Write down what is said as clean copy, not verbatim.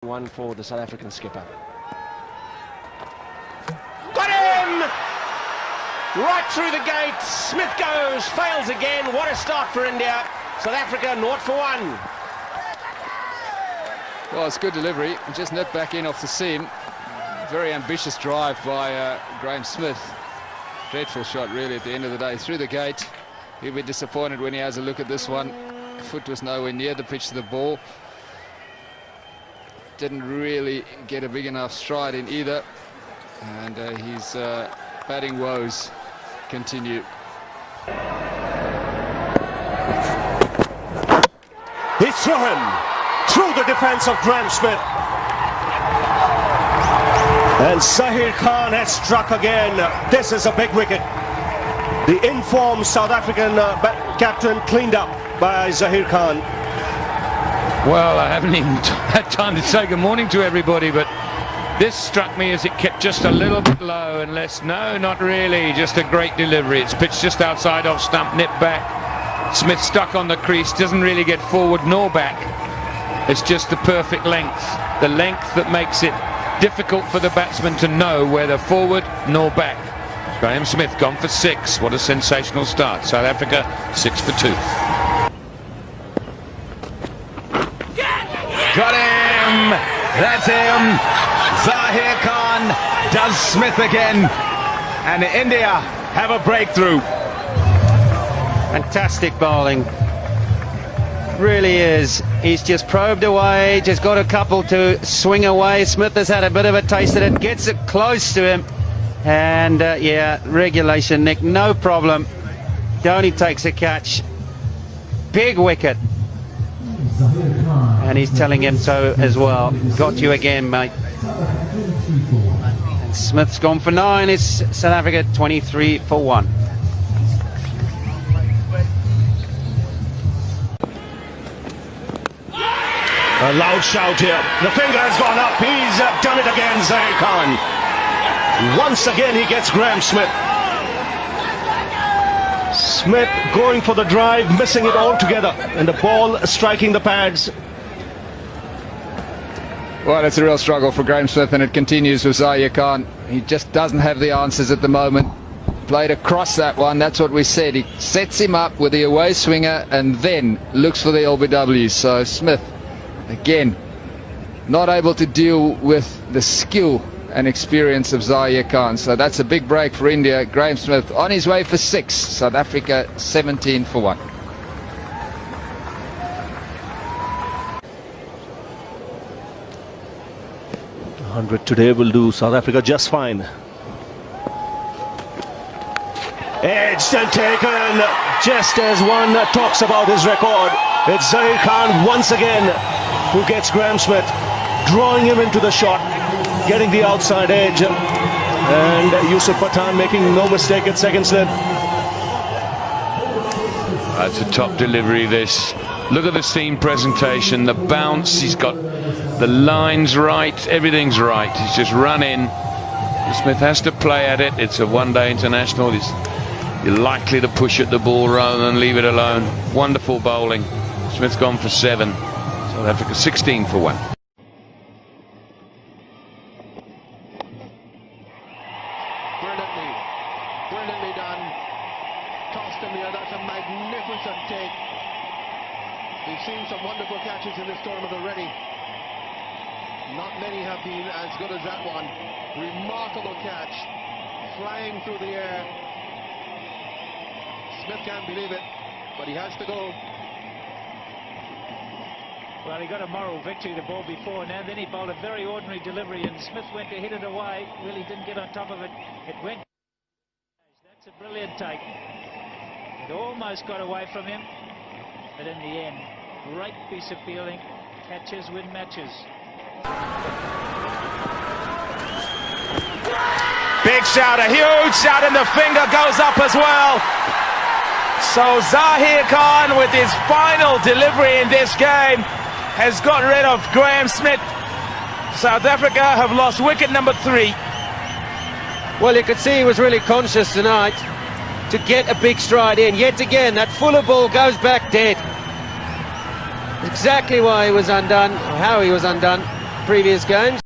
One for the South African skipper. Got him! Right through the gate. Smith goes, fails again. What a start for India. South Africa 0 for 1. Well, it's good delivery. Just nipped back in off the seam. Very ambitious drive by Graeme Smith. Dreadful shot, really, at the end of the day. Through the gate. He'll be disappointed when he has a look at this one. Foot was nowhere near the pitch to the ball. Didn't really get a big enough stride in either. And his batting woes continue. He's thrown through the defense of Graeme Smith. And Zaheer Khan has struck again. This is a big wicket. The informed South African captain cleaned up by Zaheer Khan. Well, I haven't even had time to say good morning to everybody, but this struck me as it kept just a little bit low, unless, no, not really, just a great delivery. It's pitched just outside off stump, nipped back. Smith stuck on the crease, doesn't really get forward nor back. It's just the perfect length, the length that makes it difficult for the batsman to know whether forward nor back. Graeme Smith gone for 6. What a sensational start. South Africa 6 for 2. Got him! That's him! Zaheer Khan does Smith again, and India have a breakthrough. Fantastic bowling, really is. He's just probed away, just got a couple to swing away. Smith has had a bit of a taste of it, gets it close to him, and yeah, regulation, Nick, no problem. Dhoni takes a catch, big wicket. And he's telling him so as well. Got you again, mate. And Smith's gone for 9. It's South Africa 23 for 1. A loud shout here. The finger has gone up. He's done it again, Zaheer Khan. Once again, he gets Graeme Smith. Smith going for the drive, missing it altogether, and the ball striking the pads. Well, it's a real struggle for Graeme Smith, and it continues with Zaheer Khan. He just doesn't have the answers at the moment. Played across that one, that's what we said. He sets him up with the away swinger and then looks for the LBW. So Smith, again, not able to deal with the skill and experience of Zaheer Khan. So that's a big break for India. Graeme Smith on his way for 6. South Africa 17 for 1. 100 today will do South Africa just fine. Edged and taken, just as one talks about his record. It's Zaheer Khan once again who gets Graeme Smith, drawing him into the shot, getting the outside edge, and Yusuf Pathan making no mistake at second slip. That's a top delivery, this. Look at the seam presentation, the bounce, he's got the lines right, everything's right. He's just run in. Smith has to play at it. It's a one-day international. You're likely to push at the ball rather than leave it alone. Wonderful bowling. Smith's gone for 7. South Africa 16 for 1. Brilliantly done. Tossed in the air. That's a magnificent take. We've seen some wonderful catches in this tournament already. Not many have been as good as that one. Remarkable catch. Flying through the air. Smith can't believe it, but he has to go. Well, he got a moral victory the ball before now, then he bowled a very ordinary delivery and Smith went to hit it away, really didn't get on top of it. It went. That's a brilliant take. It almost got away from him, but in the end, great piece of fielding. Catches win matches. Big shout, a huge shout, and the finger goes up as well. So Zaheer Khan, with his final delivery in this game, has got rid of Graeme Smith. South Africa have lost wicket number 3. Well, you could see he was really conscious tonight to get a big stride in. Yet again, that Fuller ball goes back dead. Exactly why he was undone, or how he was undone. previous games.